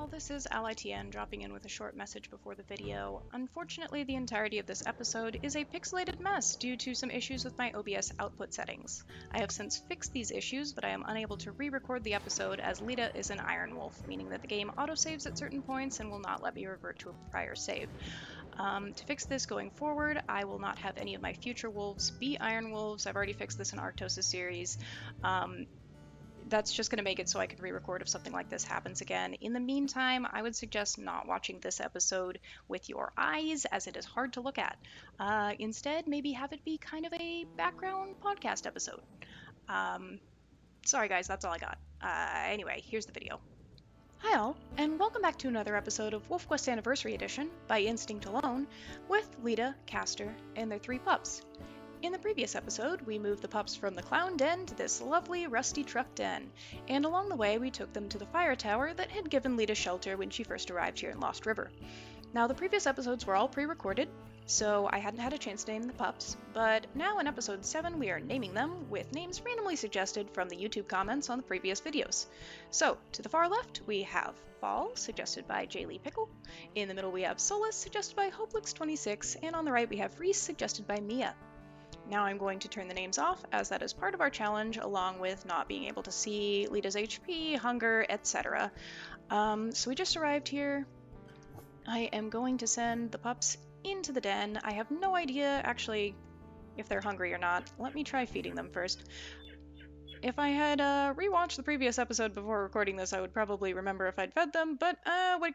y'all, this is LITN dropping in with a short message before the video. Unfortunately, the entirety of this episode is a pixelated mess due to some issues with my OBS output settings. I have since fixed these issues, but I am unable to re-record the episode as Lita is an Ironwolf, meaning that the game autosaves at certain points and will not let me revert to a prior save. To fix this going forward, I will not have any of my future wolves be Ironwolves. I've already fixed this in Arctosis series. That's just going to make it so I can re-record if something like this happens again. In the meantime, I would suggest not watching this episode with your eyes, as it is hard to look at. Instead, maybe have it be kind of a background podcast episode. Sorry guys, that's all I got. Anyway, here's the video. Hi all, and welcome back to another episode of WolfQuest Anniversary Edition by Instinct Alone with Lita, Castor, and their 3 pups. In the previous episode, we moved the pups from the clown den to this lovely rusty truck den, and along the way we took them to the fire tower that had given Lita shelter when she first arrived here in Lost River. Now, the previous episodes were all pre-recorded, so I hadn't had a chance to name the pups, but now in episode 7 we are naming them with names randomly suggested from the YouTube comments on the previous videos. So, to the far left we have Fall, suggested by J. Lee Pickle, in the middle we have Solus, suggested by Hopelix26, and on the right we have Reese, suggested by Mia. Now I'm going to turn the names off, as that is part of our challenge, along with not being able to see Lita's HP, hunger, etc. So we just arrived here. I am going to send the pups into the den. I have no idea, actually, if they're hungry or not. Let me try feeding them first. If I had rewatched the previous episode before recording this, I would probably remember if I'd fed them, but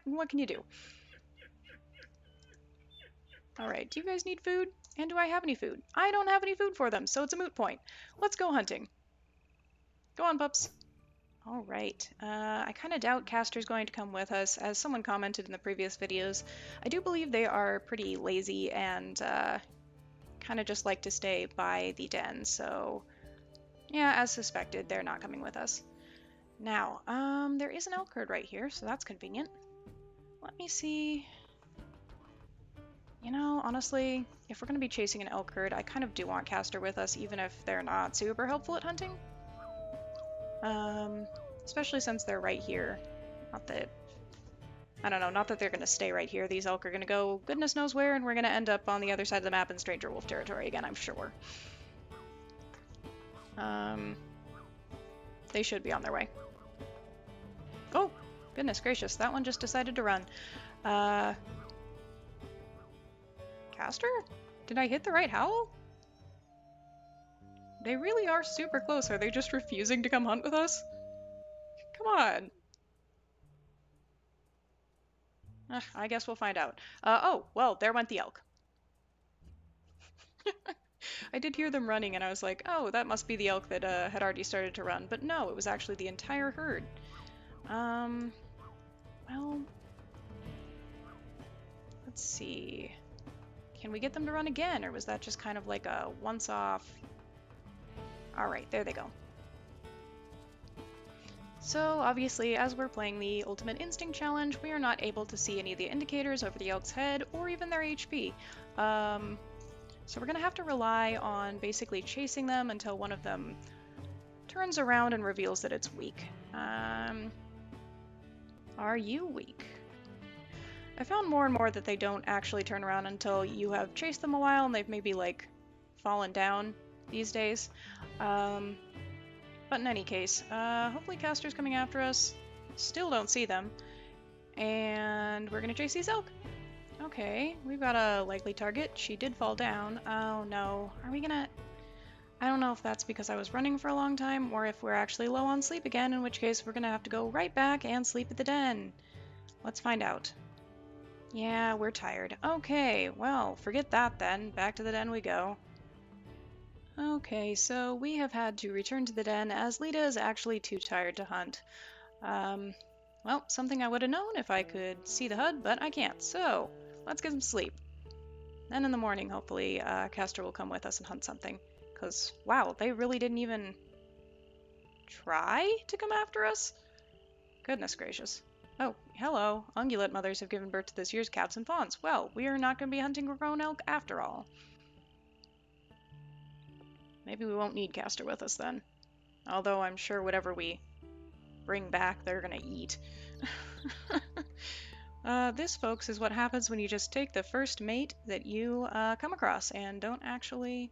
what can you do? Alright, do you guys need food? And do I have any food? I don't have any food for them, so it's a moot point. Let's go hunting. Go on, pups. Alright, I kind of doubt Castor's going to come with us, as someone commented in the previous videos. I do believe they are pretty lazy and kind of just like to stay by the den, so yeah, as suspected, they're not coming with us. Now, there is an elk herd right here, so that's convenient. Let me see. You know, honestly, if we're going to be chasing an elk herd, I kind of do want Castor with us, even if they're not super helpful at hunting. Especially since they're right here. Not that... I don't know, not that they're going to stay right here. These elk are going to go goodness knows where, and we're going to end up on the other side of the map in Stranger Wolf territory again, I'm sure. They should be on their way. Oh, goodness gracious, that one just decided to run. Castor? Did I hit the right howl? They really are super close. Are they just refusing to come hunt with us? Come on. I guess we'll find out. Oh, well, there went the elk. I did hear them running and I was like, oh, that must be the elk that had already started to run. But no, it was actually the entire herd. Well, let's see. Can we get them to run again, or was that just kind of like a once-off? Alright, there they go. So, obviously, as we're playing the Ultimate Instinct Challenge, we are not able to see any of the indicators over the elk's head, or even their HP. So we're going to have to rely on basically chasing them until one of them turns around and reveals that it's weak. Are you weak? I found more and more that they don't actually turn around until you have chased them a while and they've maybe, like, fallen down these days. But in any case, hopefully Castor's coming after us. Still don't see them. And we're gonna chase these elk. Okay, we've got a likely target. She did fall down. Oh no. Are we gonna... I don't know if that's because I was running for a long time or if we're actually low on sleep again, in which case we're gonna have to go right back and sleep at the den. Let's find out. Yeah, we're tired. Okay, well, forget that then. Back to the den we go. Okay, so we have had to return to the den as Lita is actually too tired to hunt. Well, something I would have known if I could see the HUD, but I can't, so let's get some sleep. Then in the morning, hopefully, Castor will come with us and hunt something. Because, wow, they really didn't even try to come after us? Goodness gracious. Oh, hello. Ungulate mothers have given birth to this year's calves and fawns. Well, we are not going to be hunting grown elk after all. Maybe we won't need Castor with us then. Although I'm sure whatever we bring back, they're going to eat. This, folks, is what happens when you just take the first mate that you come across and don't actually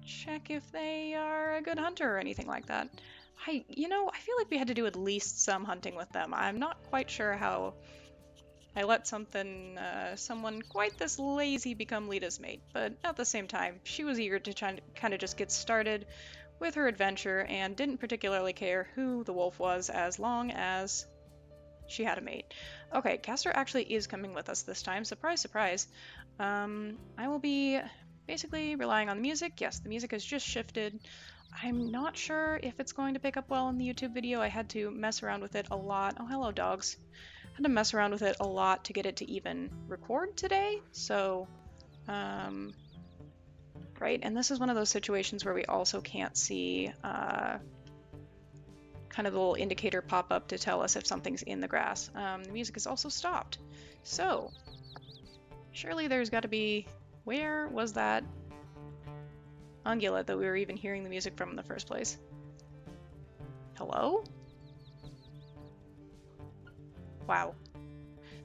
check if they are a good hunter or anything like that. I feel like we had to do at least some hunting with them. I'm not quite sure how I let someone quite this lazy become Lita's mate, but at the same time, she was eager to try to kind of just get started with her adventure and didn't particularly care who the wolf was as long as she had a mate. Okay, Castor actually is coming with us this time. Surprise, surprise. I will be basically relying on the music. Yes, the music has just shifted. I'm not sure if it's going to pick up well in the YouTube video. I had to mess around with it a lot. Oh, hello, dogs. I had to mess around with it a lot to get it to even record today. So, right, and this is one of those situations where we also can't see kind of the little indicator pop up to tell us if something's in the grass. The music is also stopped. So, surely there's got to be... Where was that ungulate that we were even hearing the music from in the first place? Hello? Wow.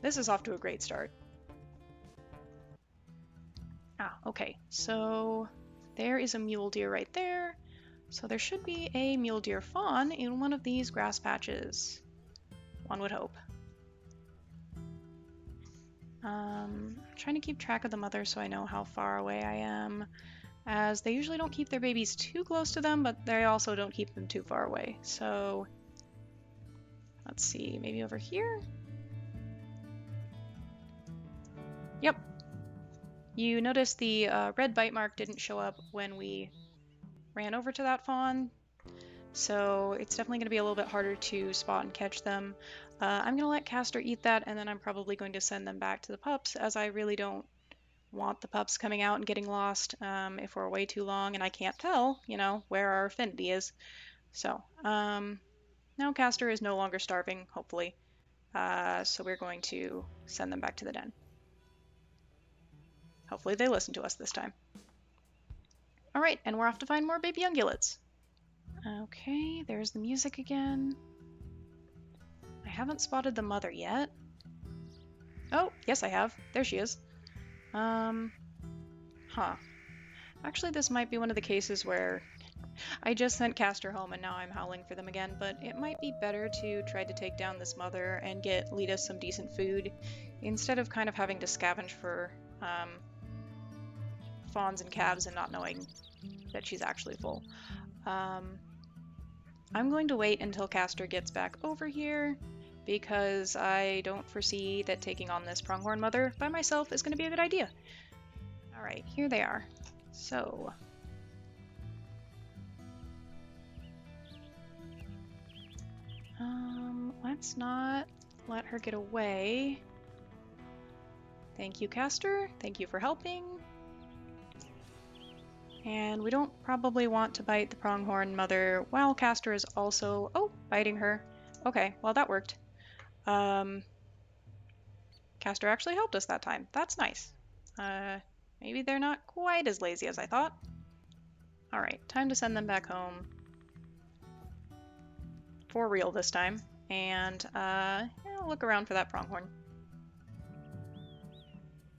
This is off to a great start. Ah, okay. So, there is a mule deer right there. So there should be a mule deer fawn in one of these grass patches. One would hope. Trying to keep track of the mother so I know how far away I am, as they usually don't keep their babies too close to them, but they also don't keep them too far away. So let's see, maybe over here? Yep. You notice the red bite mark didn't show up when we ran over to that fawn, so it's definitely going to be a little bit harder to spot and catch them. I'm going to let Castor eat that, and then I'm probably going to send them back to the pups, as I really don't want the pups coming out and getting lost if we're away too long and I can't tell, where our affinity is. So, now Castor is no longer starving, hopefully, so we're going to send them back to the den. Hopefully they listen to us this time. Alright, and we're off to find more baby ungulates. Okay, there's the music again. I haven't spotted the mother yet. Oh, yes I have. There she is. Actually, this might be one of the cases where I just sent Castor home and now I'm howling for them again, but it might be better to try to take down this mother and get Lita some decent food instead of kind of having to scavenge for fawns and calves and not knowing that she's actually full. I'm going to wait until Castor gets back over here because I don't foresee that taking on this pronghorn mother by myself is going to be a good idea. Alright, here they are. So, let's not let her get away. Thank you, Castor. Thank you for helping. And we don't probably want to bite the pronghorn mother while Castor is also, biting her. Okay, well that worked. Castor actually helped us that time. That's nice. Maybe they're not quite as lazy as I thought. Alright, time to send them back home. For real this time. And, look around for that pronghorn.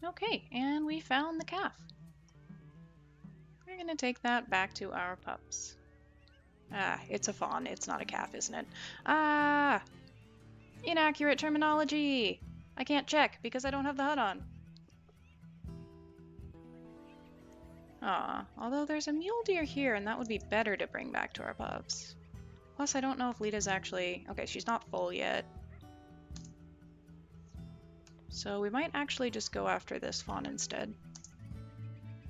Okay, and we found the calf. We're gonna take that back to our pups. Ah, it's a fawn. It's not a calf, isn't it? Ah! Inaccurate terminology! I can't check because I don't have the HUD on. Aw, although there's a mule deer here and that would be better to bring back to our pups. Plus, I don't know if Lita's actually... Okay, she's not full yet. So we might actually just go after this fawn instead.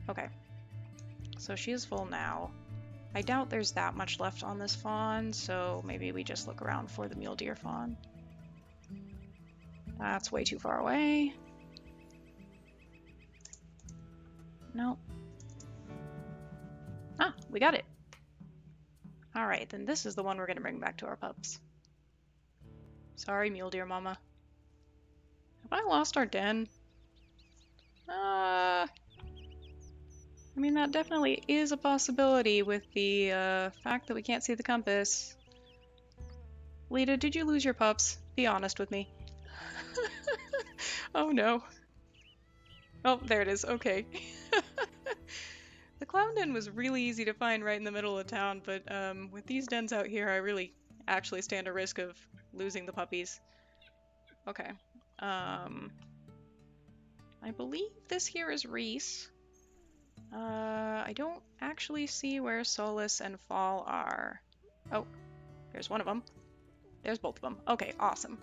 Okay. So she is full now. I doubt there's that much left on this fawn, so maybe we just look around for the mule deer fawn. That's way too far away. Nope. Ah, we got it. Alright, then this is the one we're going to bring back to our pups. Sorry, mule deer mama. Have I lost our den? I mean, that definitely is a possibility with the fact that we can't see the compass. Lita, did you lose your pups? Be honest with me. Oh no. Oh, there it is. Okay. The clown den was really easy to find right in the middle of town, but with these dens out here, I really actually stand a risk of losing the puppies. Okay. I believe this here is Reese. I don't actually see where Solus and Fall are. Oh, there's one of them. There's both of them. Okay, awesome.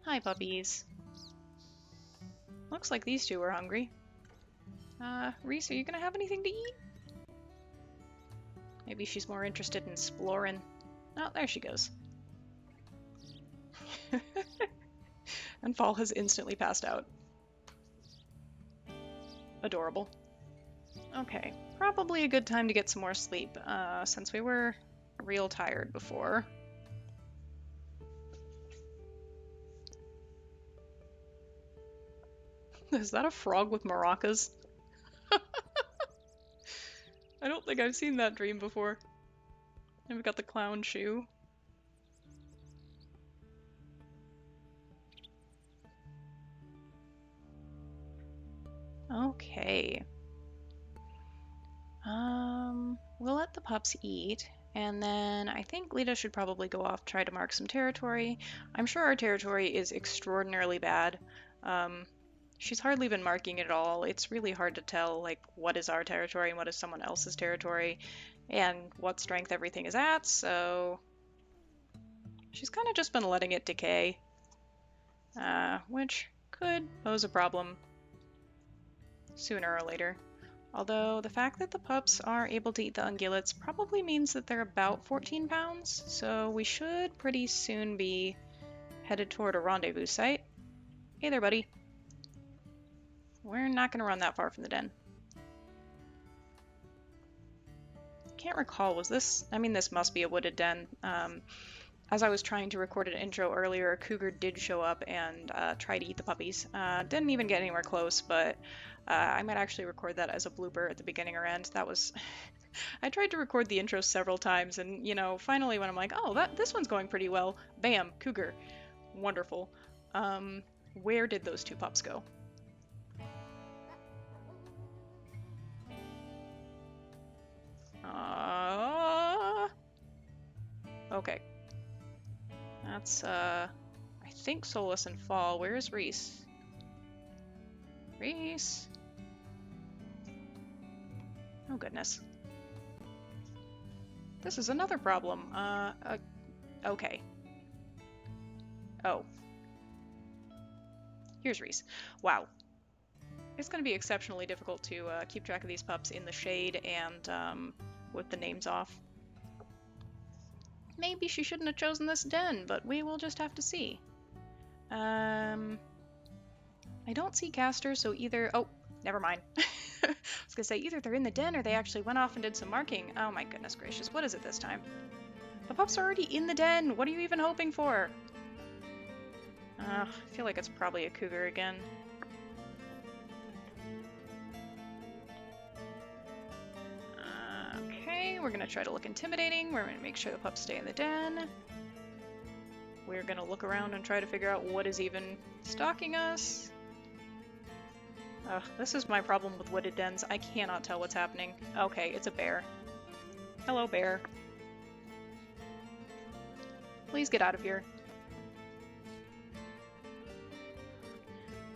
Hi, puppies. Looks like these two are hungry. Reese, are you gonna have anything to eat? Maybe she's more interested in exploring. Oh, there she goes. And Fall has instantly passed out. Adorable. Okay, probably a good time to get some more sleep, since we were real tired before. Is that a frog with maracas? I don't think I've seen that dream before. And we've got the clown shoe. Okay. We'll let the pups eat, and then I think Lita should probably go off, try to mark some territory. I'm sure our territory is extraordinarily bad. She's hardly been marking it at all. It's really hard to tell, like, what is our territory and what is someone else's territory, and what strength everything is at, so she's kind of just been letting it decay, which could pose a problem sooner or later. Although the fact that the pups are able to eat the ungulates probably means that they're about 14 pounds, so we should pretty soon be headed toward a rendezvous site. Hey there, buddy. We're not going to run that far from the den. Can't recall, was this... I mean, this must be a wooded den. As I was trying to record an intro earlier, a cougar did show up and try to eat the puppies. Didn't even get anywhere close, but I might actually record that as a blooper at the beginning or end. That was... I tried to record the intro several times, and, you know, finally when I'm like, oh, this one's going pretty well, bam, cougar. Wonderful. Where did those two pups go? Okay. That's, I think Solus and Fall. Where's Reese? Reese? Oh, goodness. This is another problem. Okay. Oh. Here's Reese. Wow. It's going to be exceptionally difficult to keep track of these pups in the shade and with the names off. Maybe she shouldn't have chosen this den, but we will just have to see. I don't see Castor, so either... Oh, never mind. I was gonna say, either they're in the den or they actually went off and did some marking. Oh my goodness gracious, what is it this time? The pups are already in the den! What are you even hoping for? I feel like it's probably a cougar again. Okay, we're gonna try to look intimidating. We're gonna make sure the pups stay in the den. We're gonna look around and try to figure out what is even stalking us. Ugh, this is my problem with wooded dens. I cannot tell what's happening. Okay, it's a bear. Hello, bear. Please get out of here.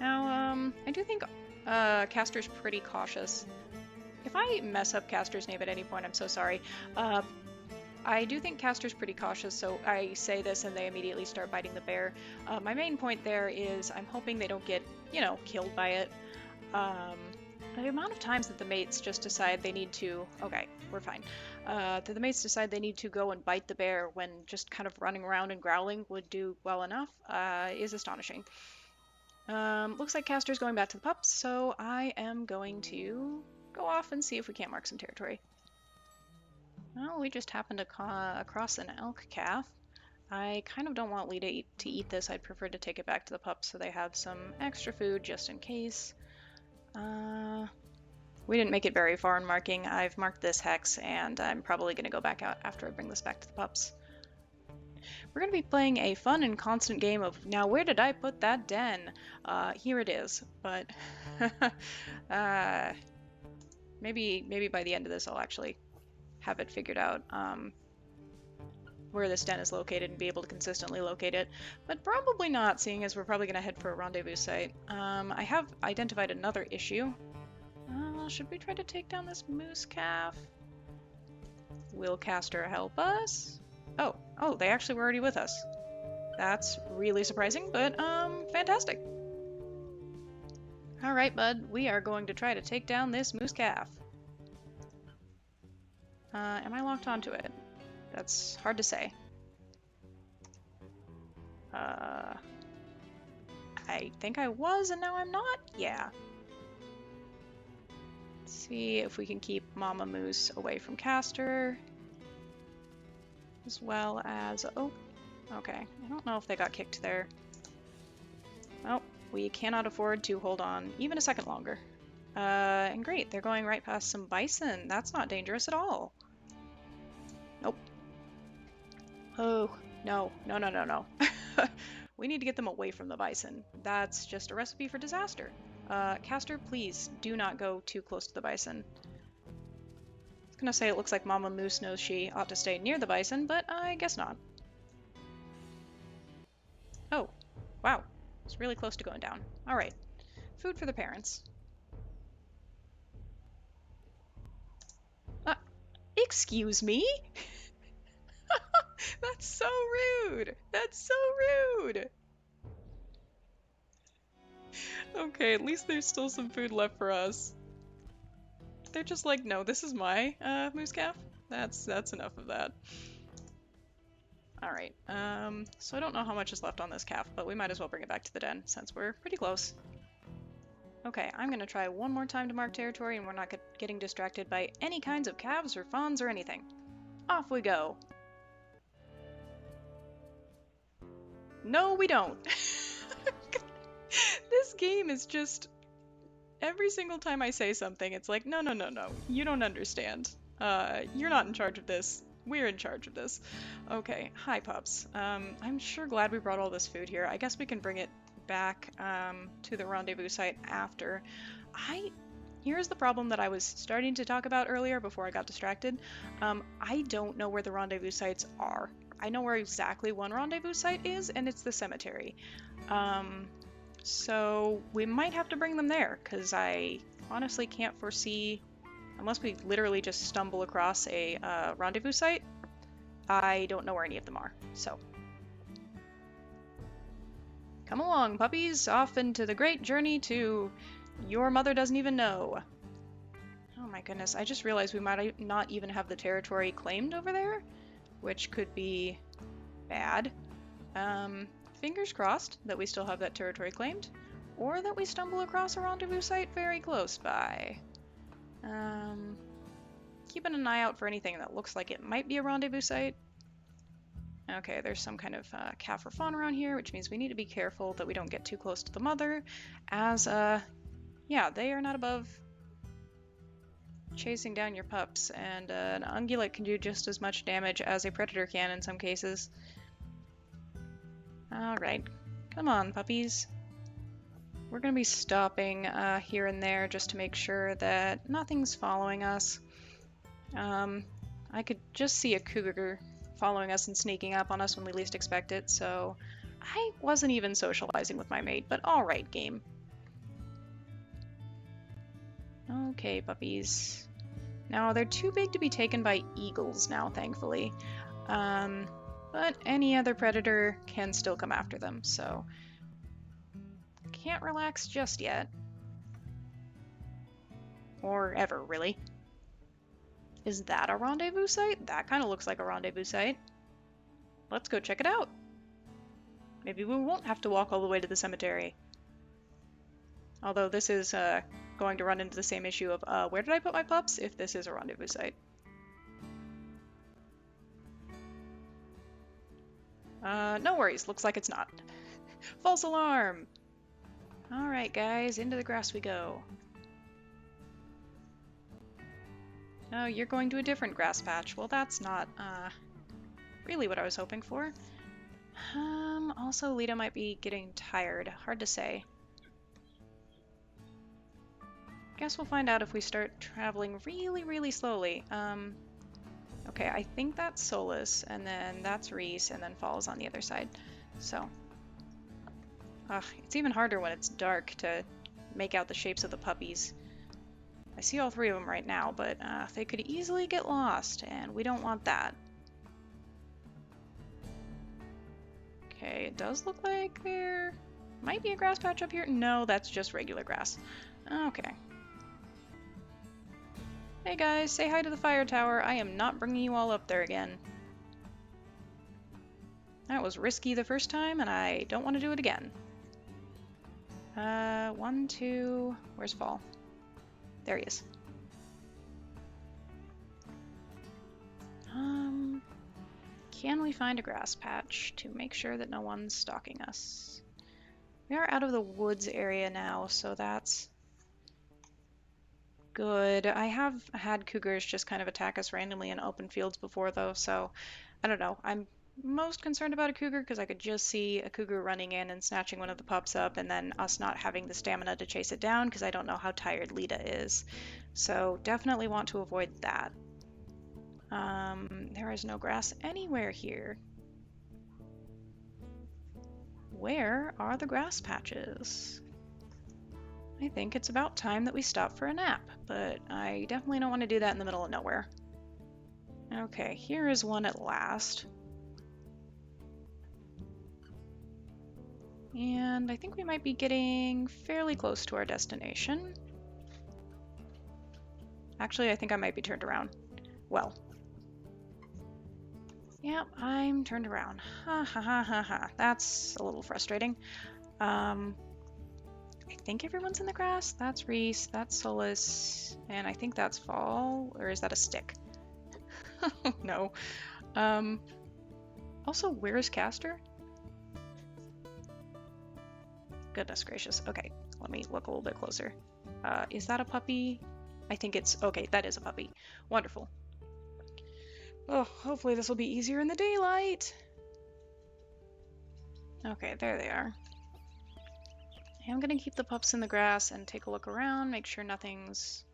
Now, I do think Castor's pretty cautious. If I mess up Castor's name at any point, I'm so sorry. I do think Castor's pretty cautious, so I say this and they immediately start biting the bear. My main point there is I'm hoping they don't get, you know, killed by it. The amount of times that the mates just decide they need to... Okay, we're fine. The mates decide they need to go and bite the bear when just kind of running around and growling would do well enough is astonishing. Looks like Castor's going back to the pups, so I am going to go off and see if we can't mark some territory. Well, we just happened to across an elk calf. I kind of don't want Lita to eat this. I'd prefer to take it back to the pups so they have some extra food just in case. We didn't make it very far in marking. I've marked this hex, and I'm probably going to go back out after I bring this back to the pups. We're going to be playing a fun and constant game of, now where did I put that den? Here it is, but maybe by the end of this I'll actually have it figured out where this den is located and be able to consistently locate it, but probably not, seeing as we're probably going to head for a rendezvous site. I have identified another issue. Should we try to take down this moose calf? Will Caster help us? Oh, they actually were already with us. That's really surprising, but fantastic. Alright, bud, we are going to try to take down this moose calf. Am I locked onto it? That's hard to say. I think I was, and now I'm not? Yeah. Let's see if we can keep Mama Moose away from Caster. As well as... oh, okay. I don't know if they got kicked there. Oh, we cannot afford to hold on even a second longer. And great, they're going right past some bison. That's not dangerous at all. Nope. Oh, no. We need to get them away from the bison. That's just a recipe for disaster. Caster, please do not go too close to the bison. I was gonna say it looks like Mama Moose knows she ought to stay near the bison, but I guess not. Oh, wow. It's really close to going down. Alright. Food for the parents. Excuse me? That's so rude! That's so rude! Okay, at least there's still some food left for us. They're just like, no, this is my moose calf. That's enough of that. Alright, so I don't know how much is left on this calf, but we might as well bring it back to the den since we're pretty close. Okay, I'm gonna try one more time to mark territory and we're not getting distracted by any kinds of calves or fawns or anything. Off we go! No, we don't! This game is just... every single time I say something, it's like, no, you don't understand. You're not in charge of this. We're in charge of this. Okay, hi pups. I'm sure glad we brought all this food here. I guess we can bring it back to the rendezvous site after. Here's the problem that I was starting to talk about earlier before I got distracted. I don't know where the rendezvous sites are. I know where exactly one rendezvous site is, and it's the cemetery. So we might have to bring them there, because I honestly can't foresee, unless we literally just stumble across a rendezvous site, I don't know where any of them are, so. Come along, puppies, off into the great journey to your mother doesn't even know. Oh my goodness, I just realized we might not even have the territory claimed over there, which could be bad. Fingers crossed that we still have that territory claimed, or that we stumble across a rendezvous site very close by. Keeping an eye out for anything that looks like it might be a rendezvous site. Okay, there's some kind of calf or fawn around here, which means we need to be careful that we don't get too close to the mother, as, yeah, they are not above chasing down your pups, and an ungulate can do just as much damage as a predator can in some cases. Alright, come on, puppies. We're going to be stopping here and there just to make sure that nothing's following us. I could just see a cougar following us and sneaking up on us when we least expect it, so I wasn't even socializing with my mate, but alright, game. Okay, puppies. Now, they're too big to be taken by eagles now, thankfully. But any other predator can still come after them, so can't relax just yet. Or ever, really. Is that a rendezvous site? That kind of looks like a rendezvous site. Let's go check it out. Maybe we won't have to walk all the way to the cemetery. Although this is going to run into the same issue of where did I put my pups if this is a rendezvous site. No worries, looks like it's not. False alarm! Alright guys, into the grass we go. Oh, you're going to a different grass patch. Well, that's not really what I was hoping for. Also, Lita might be getting tired. Hard to say. Guess we'll find out if we start traveling really, really slowly. Okay, I think that's Solus, and then that's Reese, and then Falls on the other side. So, it's even harder when it's dark to make out the shapes of the puppies. I see all three of them right now, but they could easily get lost, and we don't want that. Okay, it does look like there might be a grass patch up here. No, that's just regular grass. Okay. Hey guys, say hi to the fire tower. I am not bringing you all up there again. That was risky the first time, and I don't want to do it again. 1, 2... Where's Fall? There he is. Can we find a grass patch to make sure that no one's stalking us? We are out of the woods area now, so that's good. I have had cougars just kind of attack us randomly in open fields before, though, so I don't know. I'm most concerned about a cougar because I could just see a cougar running in and snatching one of the pups up, and then us not having the stamina to chase it down because I don't know how tired Lita is. So definitely want to avoid that. There is no grass anywhere here. Where are the grass patches? I think it's about time that we stop for a nap, but I definitely don't want to do that in the middle of nowhere. Okay, here is one at last. And I think we might be getting fairly close to our destination. Actually, I think I might be turned around. Well. Yep, I'm turned around. Ha ha ha ha ha. That's a little frustrating. I think everyone's in the grass. That's Reese, that's Solus, and I think that's Fall, or is that a stick? No. Also, where's Castor? Goodness gracious. Okay, let me look a little bit closer. Is that a puppy? I think it's... Okay, that is a puppy. Wonderful. Oh, hopefully this will be easier in the daylight. Okay, there they are. I'm gonna keep the pups in the grass and take a look around, make sure nothing's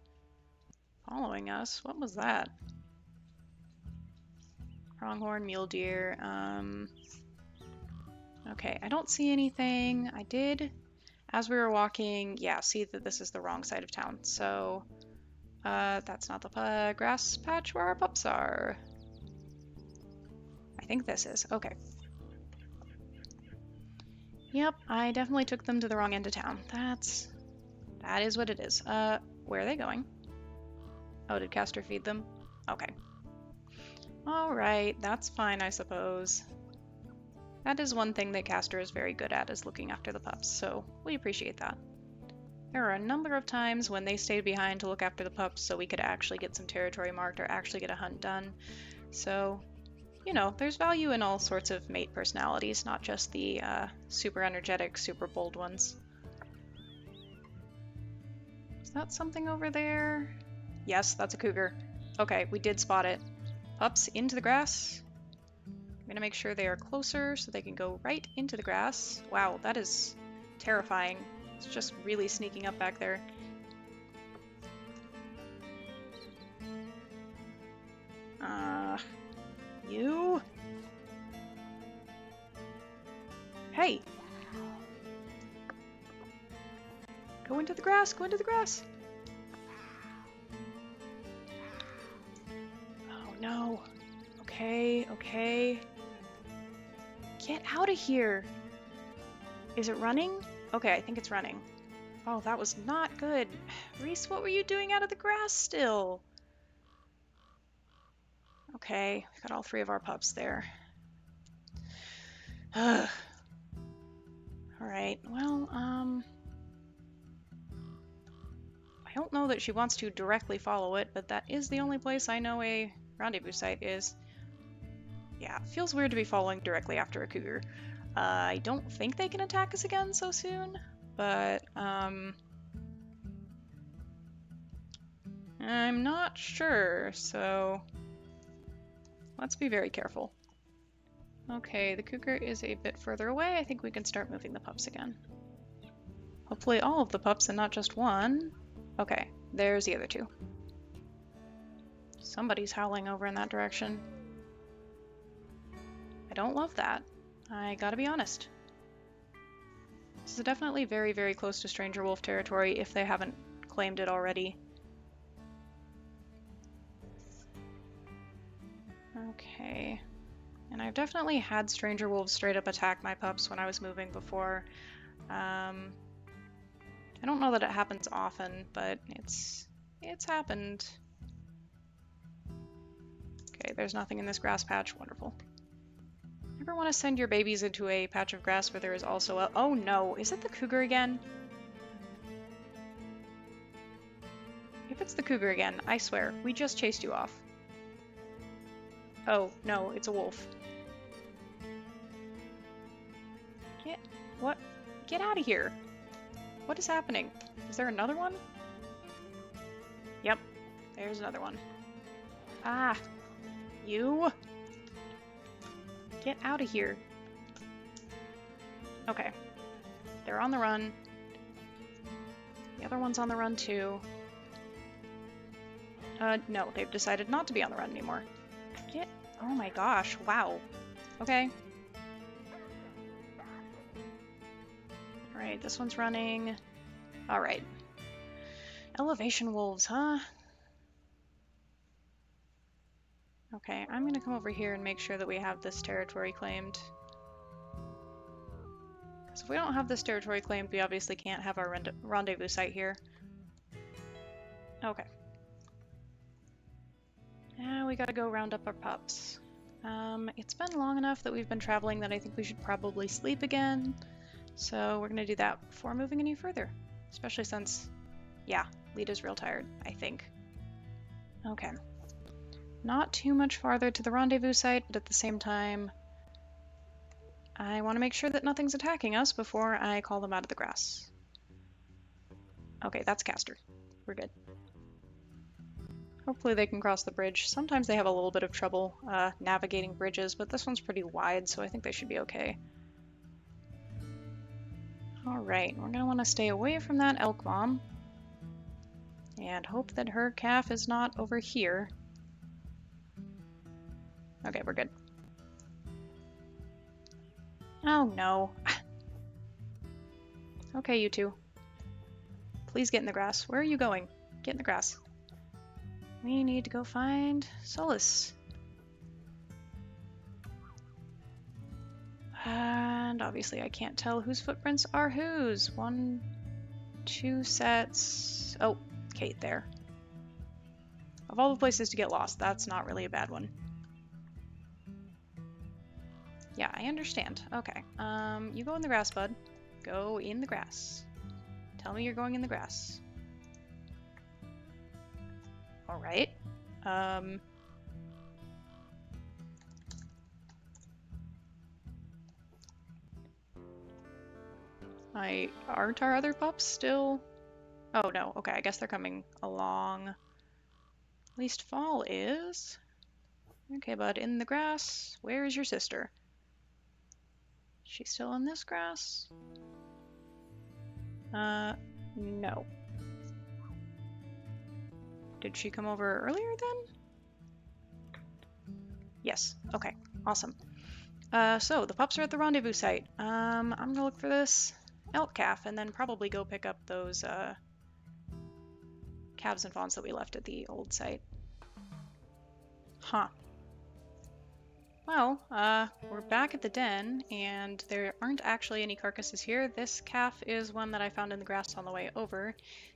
following us. What was that? Pronghorn, mule deer. Okay, I don't see anything. I did, as we were walking, yeah, see that this is the wrong side of town. So, that's not the grass patch where our pups are. I think this is. Okay. Yep, I definitely took them to the wrong end of town. That is what it is. Where are they going? Oh, did Castor feed them? Okay. Alright, that's fine, I suppose. That is one thing that Castor is very good at, is looking after the pups, so we appreciate that. There are a number of times when they stayed behind to look after the pups so we could actually get some territory marked or actually get a hunt done. So, you know, there's value in all sorts of mate personalities, not just the super energetic, super bold ones. Is that something over there? Yes, that's a cougar. Okay, we did spot it. Pups into the grass. I'm gonna make sure they are closer so they can go right into the grass. Wow, that is terrifying. It's just really sneaking up back there. You? Hey! Go into the grass, go into the grass! Oh no. Okay, okay. Get out of here! Is it running? Okay, I think it's running. Oh, that was not good. Reese, what were you doing out of the grass still? Okay, we've got all three of our pups there. Alright, well, I don't know that she wants to directly follow it, but that is the only place I know a rendezvous site is. Yeah, it feels weird to be following directly after a cougar. I don't think they can attack us again so soon, but, I'm not sure, so let's be very careful. Okay, the cougar is a bit further away. I think we can start moving the pups again. Hopefully all of the pups and not just one. Okay, there's the other two. Somebody's howling over in that direction. I don't love that. I gotta be honest. This is definitely very, very close to Stranger Wolf territory if they haven't claimed it already. Okay. And I've definitely had Stranger Wolves straight up attack my pups when I was moving before. I don't know that it happens often, but it's happened. Okay, there's nothing in this grass patch. Wonderful. Ever want to send your babies into a patch of grass where there is also a... Oh no, is it the cougar again? If it's the cougar again, I swear, we just chased you off. Oh, no, it's a wolf. What? Get out of here! What is happening? Is there another one? Yep, there's another one. Ah! You! Get out of here. Okay. They're on the run. The other one's on the run too. No, they've decided not to be on the run anymore. Oh my gosh, wow. Okay. Alright, this one's running. Alright. Elevation wolves, huh? Okay, I'm gonna come over here and make sure that we have this territory claimed. Because if we don't have this territory claimed, we obviously can't have our rendezvous site here. Okay. Now we gotta go round up our pups. It's been long enough that we've been traveling that I think we should probably sleep again. So we're gonna do that before moving any further. Especially since, yeah, Lita's real tired, I think. Okay. Not too much farther to the rendezvous site, but at the same time, I want to make sure that nothing's attacking us before I call them out of the grass. Okay, that's Castor. We're good. Hopefully they can cross the bridge. Sometimes they have a little bit of trouble navigating bridges, but this one's pretty wide, so I think they should be okay. Alright, we're going to want to stay away from that elk mom. And hope that her calf is not over here. Okay, we're good. Oh no. Okay, you two. Please get in the grass. Where are you going? Get in the grass. We need to go find Solus. And obviously I can't tell whose footprints are whose. 1, 2 sets. Oh, Kate there. Of all the places to get lost, that's not really a bad one. Yeah, I understand. Okay. You go in the grass, bud. Go in the grass. Tell me you're going in the grass. Alright. Aren't our other pups still? Oh no, okay, I guess they're coming along. At least Fall is. Okay, bud, in the grass. Where is your sister? She's still in this grass? No. Did she come over earlier then? Yes, okay, awesome. So the pups are at the rendezvous site. I'm gonna look for this elk calf and then probably go pick up those calves and fawns that we left at the old site. Huh. Well, we're back at the den, and there aren't actually any carcasses here. This calf is one that I found in the grass on the way over,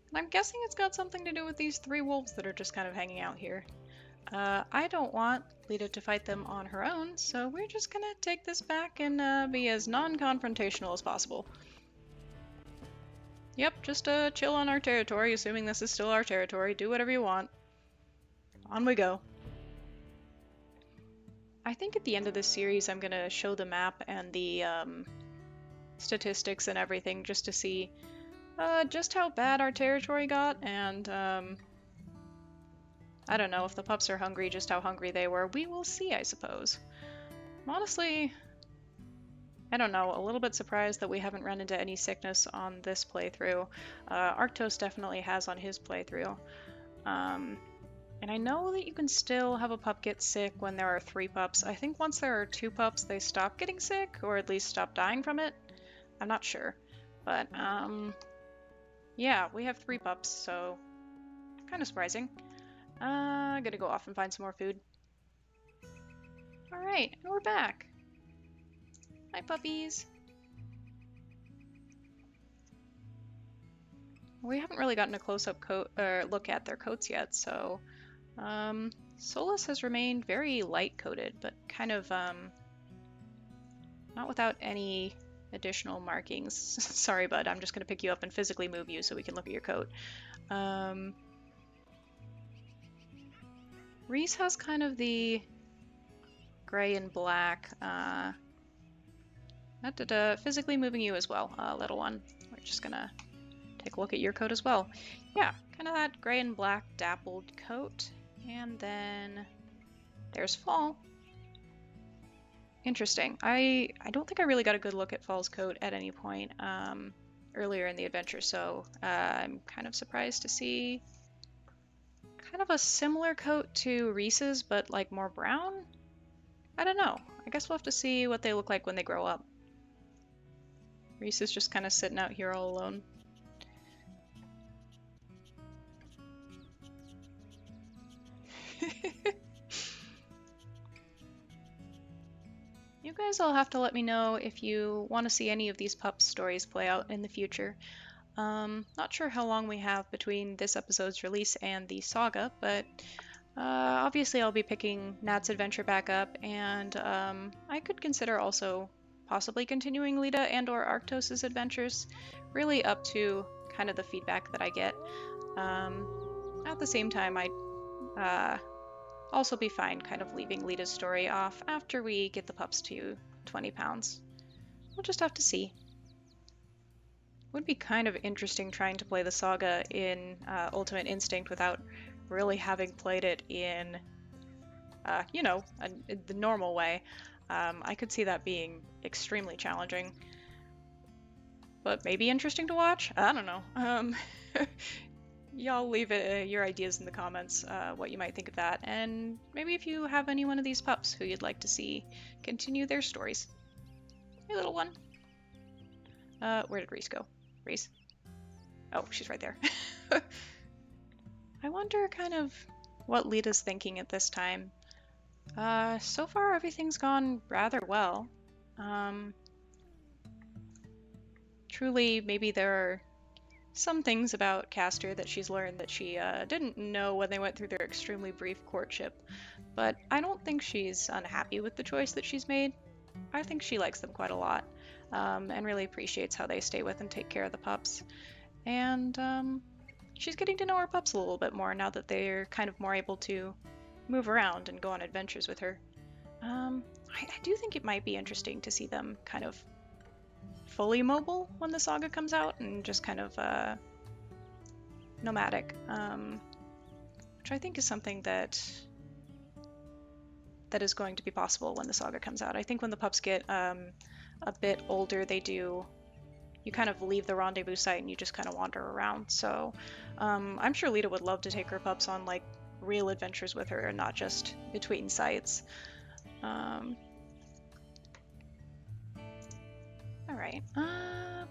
and I'm guessing it's got something to do with these 3 wolves that are just kind of hanging out here. I don't want Lita to fight them on her own, so we're just gonna take this back and be as non-confrontational as possible. Yep, just chill on our territory, assuming this is still our territory. Do whatever you want. On we go. I think at the end of this series I'm gonna show the map and the statistics and everything just to see just how bad our territory got, and I don't know if the pups are hungry, just how hungry they were. We will see, I suppose. I'm honestly I don't know, a little bit surprised that we haven't run into any sickness on this playthrough. Arctos definitely has on his playthrough. And I know that you can still have a pup get sick when there are 3 pups. I think once there are 2 pups, they stop getting sick, or at least stop dying from it. I'm not sure. But, yeah, we have 3 pups, so kind of surprising. Gonna go off and find some more food. Alright, and we're back. Hi, puppies. We haven't really gotten a close-up look at their coats yet, so Solus has remained very light-coated, but kind of not without any additional markings. Sorry, bud, I'm just going to pick you up and physically move you so we can look at your coat. Reese has kind of the gray and black. Physically moving you as well, little one. We're just going to take a look at your coat as well. Yeah, kind of that gray and black dappled coat. And then there's Fall. Interesting. I don't think I really got a good look at Fall's coat at any point earlier in the adventure, so I'm kind of surprised to see kind of a similar coat to Reese's, but like more brown? I don't know. I guess we'll have to see what they look like when they grow up. Reese is just kind of sitting out here all alone. You guys all have to let me know if you want to see any of these pup stories play out in the future. Not sure how long we have between this episode's release and the saga, but obviously I'll be picking Nat's adventure back up, and I could consider also possibly continuing Lita and or Arctos' adventures, really up to kind of the feedback that I get. At the same time, I'd also be fine kind of leaving Lita's story off after we get the pups to 20 pounds. We'll just have to see. Would be kind of interesting trying to play the saga in Ultimate Instinct without really having played it in, the normal way. I could see that being extremely challenging. But maybe interesting to watch? I don't know. Y'all leave your ideas in the comments, what you might think of that, and maybe if you have any one of these pups who you'd like to see continue their stories. Hey, little one. Where did Reese go? Reese? Oh, she's right there. I wonder kind of what Lita's thinking at this time. So far everything's gone rather well. Truly, maybe there are some things about Castor that she's learned that she didn't know when they went through their extremely brief courtship, but I don't think she's unhappy with the choice that she's made. I think she likes them quite a lot, and really appreciates how they stay with and take care of the pups. And she's getting to know her pups a little bit more now that they're kind of more able to move around and go on adventures with her. I do think it might be interesting to see them kind of fully mobile when the saga comes out and just kind of nomadic, which I think is something that is going to be possible when the saga comes out. I think when the pups get a bit older, you kind of leave the rendezvous site and you just kind of wander around. So I'm sure Lita would love to take her pups on like real adventures with her and not just between sites. Alright,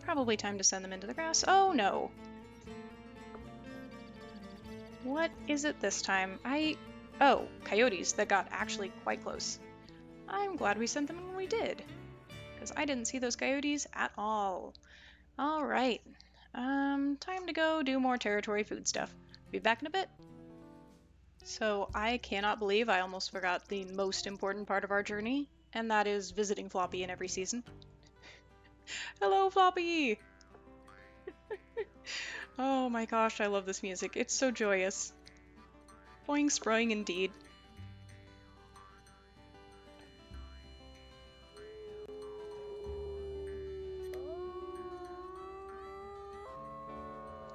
probably time to send them into the grass. Oh no! What is it this time? Oh, coyotes that got actually quite close. I'm glad we sent them when we did, because I didn't see those coyotes at all. Alright, time to go do more territory food stuff. Be back in a bit. So I cannot believe I almost forgot the most important part of our journey, and that is visiting Floppy in every season. Hello, Floppy! Oh my gosh, I love this music. It's so joyous. Boing sproing indeed.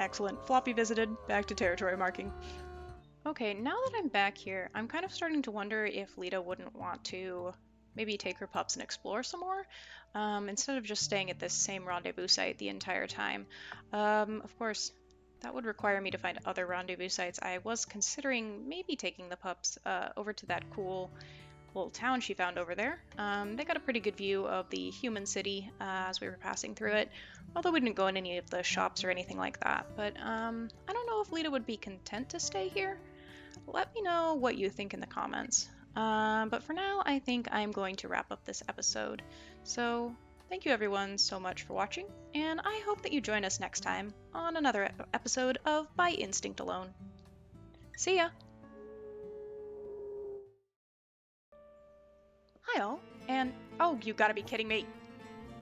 Excellent. Floppy visited. Back to territory marking. Okay, now that I'm back here, I'm kind of starting to wonder if Lita wouldn't want to maybe take her pups and explore some more, instead of just staying at this same rendezvous site the entire time. Of course, that would require me to find other rendezvous sites. I was considering maybe taking the pups over to that cool little town she found over there. They got a pretty good view of the human city as we were passing through it, although we didn't go in any of the shops or anything like that. But I don't know if Lita would be content to stay here. Let me know what you think in the comments. But for now, I think I'm going to wrap up this episode. So thank you everyone so much for watching, and I hope that you join us next time on another episode of By Instinct Alone. See ya! Hi all, and oh, you gotta be kidding me!